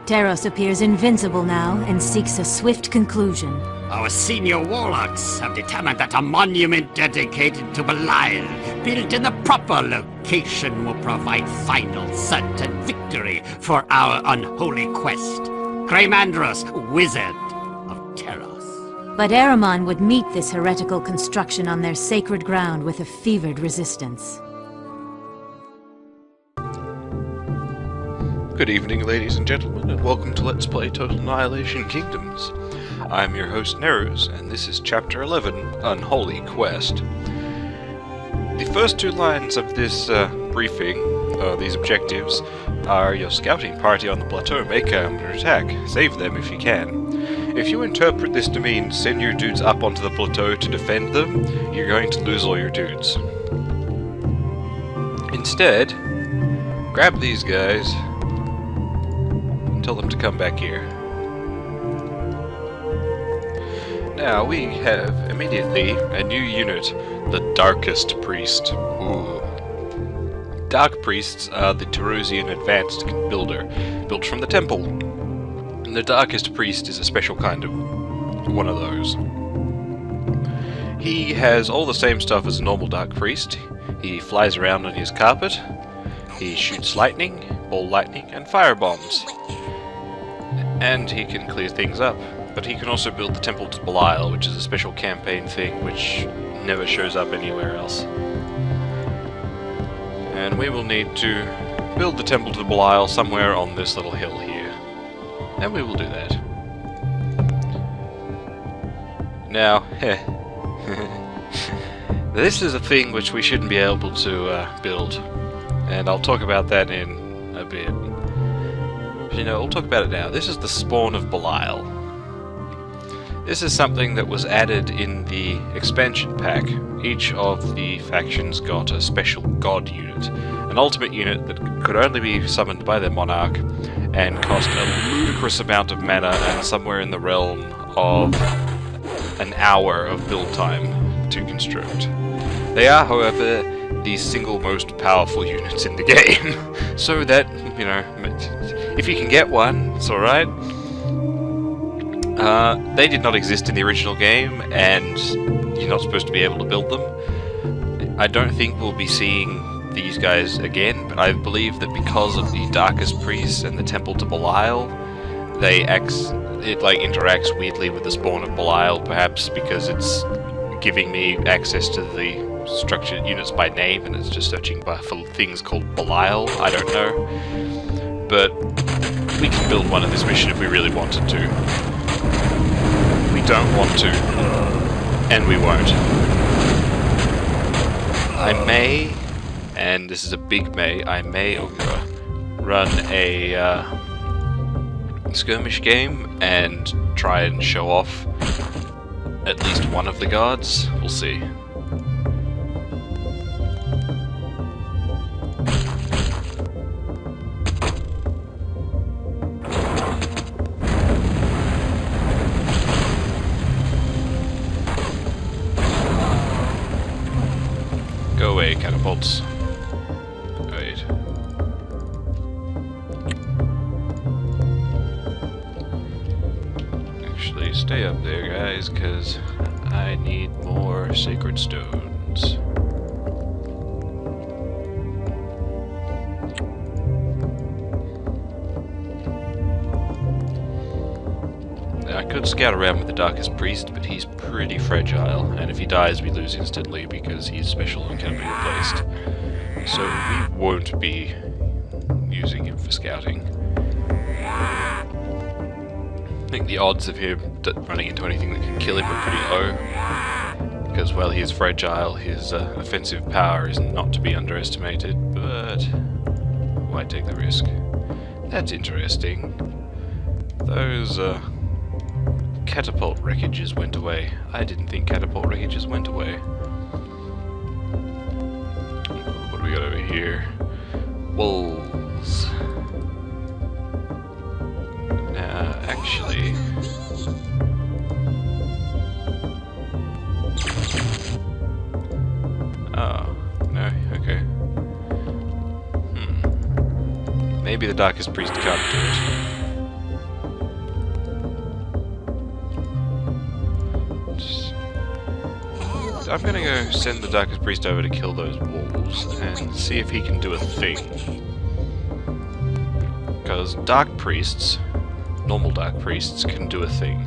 Teros appears invincible now and seeks a swift conclusion. Our senior warlocks have determined that a monument dedicated to Belial, built in the proper location, will provide final certain victory for our unholy quest. Greymandros, wizard of Teros. But Ahriman would meet this heretical construction on their sacred ground with a fevered resistance. Good evening, ladies and gentlemen, and welcome to Let's Play Total Annihilation Kingdoms. I'm your host, Neruz, and this is Chapter 11, Unholy Quest. The first two lines of this briefing, these objectives, are your scouting party on the plateau may come under attack. Save them if you can. If you interpret this to mean send your dudes up onto the plateau to defend them, you're going to lose all your dudes. Instead, grab these guys, tell them to come back here. Now we have immediately a new unit, the Darkest Priest. Ooh. Dark Priests are the Terosian advanced builder, built from the temple. And the Darkest Priest is a special kind of one of those. He has all the same stuff as a normal Dark Priest. He flies around on his carpet. He shoots lightning, ball lightning, and fire bombs. And he can clear things up. But he can also build the Temple to Belial, which is a special campaign thing which never shows up anywhere else. And we will need to build the Temple to Belial somewhere on this little hill here. And we will do that. Now, this is a thing which we shouldn't be able to build. And I'll talk about that in a bit. You know, we'll talk about it now. This is the spawn of Belial. This is something that was added in the expansion pack. Each of the factions got a special god unit, an ultimate unit that could only be summoned by their monarch, and cost a ludicrous amount of mana and somewhere in the realm of an hour of build time to construct. They are, however, the single most powerful units in the game, so that, you know, if you can get one, it's alright. They did not exist in the original game, and you're not supposed to be able to build them. I don't think we'll be seeing these guys again, but I believe that because of the Darkest Priests and the Temple to Belial, it interacts weirdly with the spawn of Belial, perhaps because it's giving me access to the structured units by name, and it's just searching for things called Belial. I don't know. But we can build one in this mission if we really wanted to. We don't want to, and we won't. I may, and this is a big may, I may run a skirmish game and try and show off at least one of the guards. We'll see. Go away, catapults. Wait. Actually, stay up there, guys, because I need more sacred stones. I could scout around with the Darkest Priest, but he's pretty fragile, and if he dies we lose instantly because he's special and can be replaced. So we won't be using him for scouting. I think the odds of him running into anything that can kill him are pretty low, because while he is fragile, his offensive power is not to be underestimated, but why take the risk? That's interesting. Those, catapult wreckages went away. I didn't think catapult wreckages went away. What do we got over here? Wolves. Actually... Oh, no, okay. Maybe the Darkest Priest can't do it. I'm gonna go send the Darkest Priest over to kill those wolves and see if he can do a thing. Because Dark Priests, normal Dark Priests, can do a thing.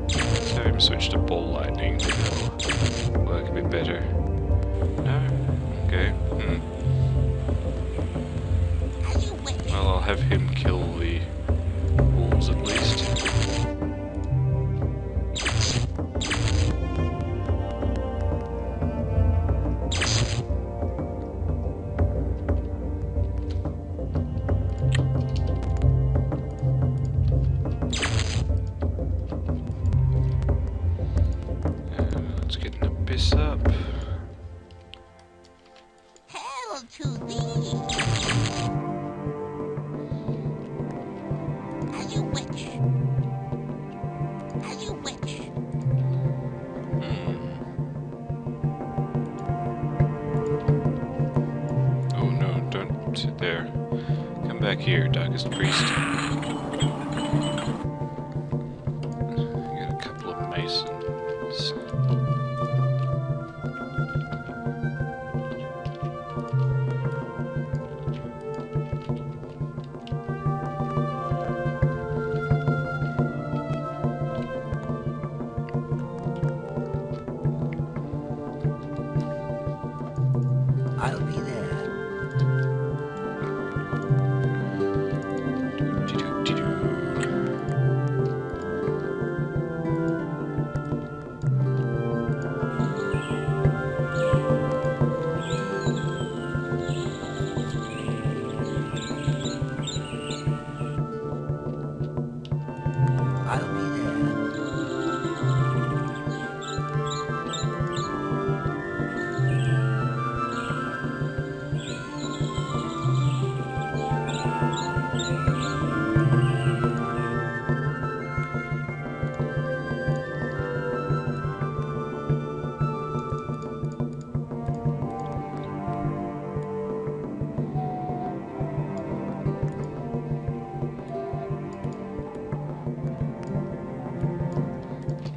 Let's have him switch to Ball Lightning, maybe that'll work a bit better. No? Okay. Well, I'll have him kill the wolves at least. Let's get an abyss up. Hail to thee! Are you witch? Are you witch? Oh no, don't sit there. Come back here, Darkest Priest. Got a couple of masons. I'll be there. I'll be there.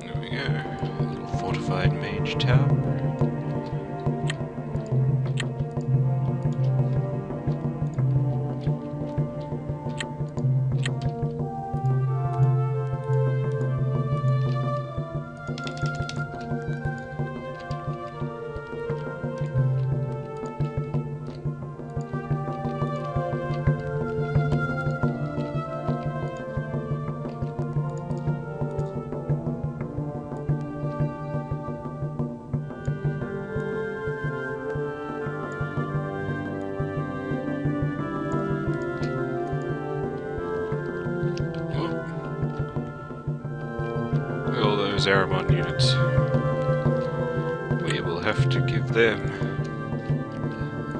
There we go. Little fortified mage tower. All those Aramon units. We will have to give them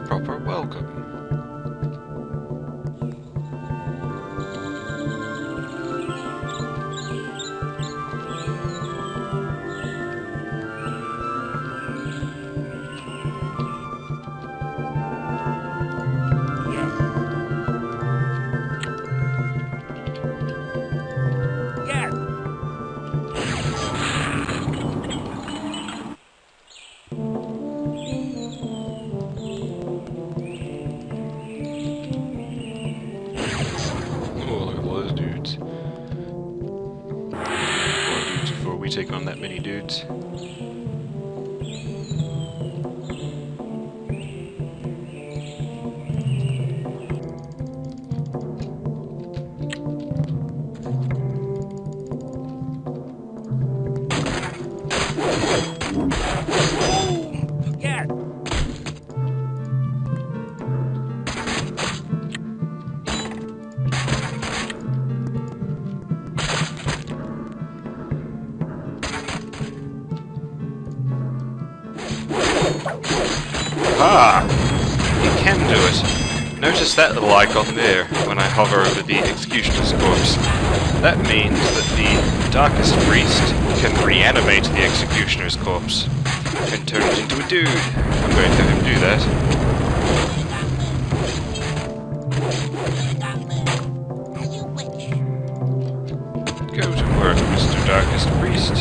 proper welcome. We take on that many dudes. Ah! You can do it. Notice that little icon there when I hover over the Executioner's corpse. That means that the Darkest Priest can reanimate the Executioner's corpse and turn it into a dude. I'm going to have him do that. Darkest Priest.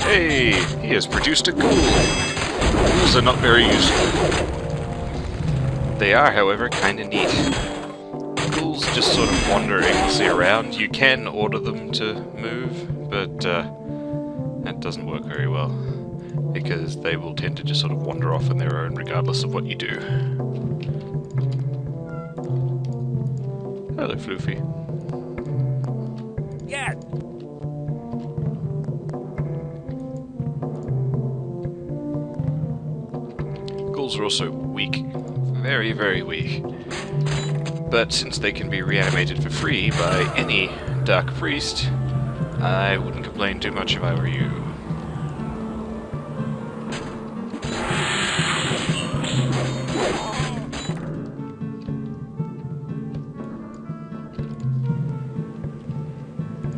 Hey, he has produced a ghoul. Ghouls are not very useful. They are, however, kinda neat. Ghouls just sort of wander aimlessly around. You can order them to move, but that doesn't work very well, because they will tend to just sort of wander off on their own regardless of what you do. Hello, Floofy. Yeah. Ghouls are also weak. Very, very weak. But since they can be reanimated for free by any Dark Priest, I wouldn't complain too much if I were you.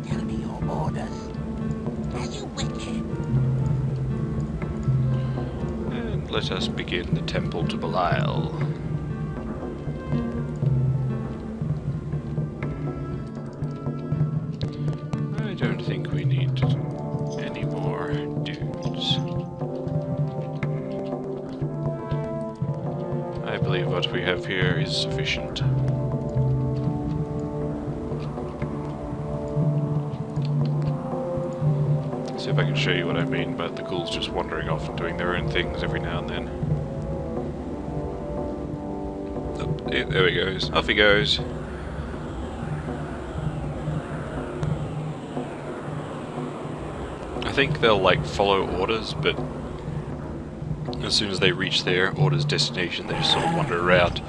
Tell me your orders. As you wish. And let us begin the temple to Belial. I don't think we need any more dudes. I believe what we have here is sufficient. See if I can show you what I mean by the ghouls just wandering off and doing their own things every now and then. Oh, there he goes. Off he goes. I think they'll like follow orders, but as soon as they reach their order's destination, they just sort of wander around.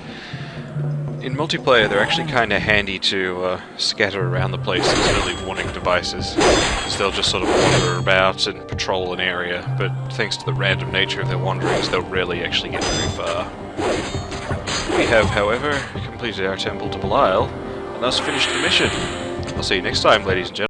In multiplayer, they're actually kind of handy to scatter around the place as early warning devices, because they'll just sort of wander about and patrol an area, but thanks to the random nature of their wanderings, they'll rarely actually get very far. We have, however, completed our temple to Belial, and thus finished the mission. I'll see you next time, ladies and gentlemen.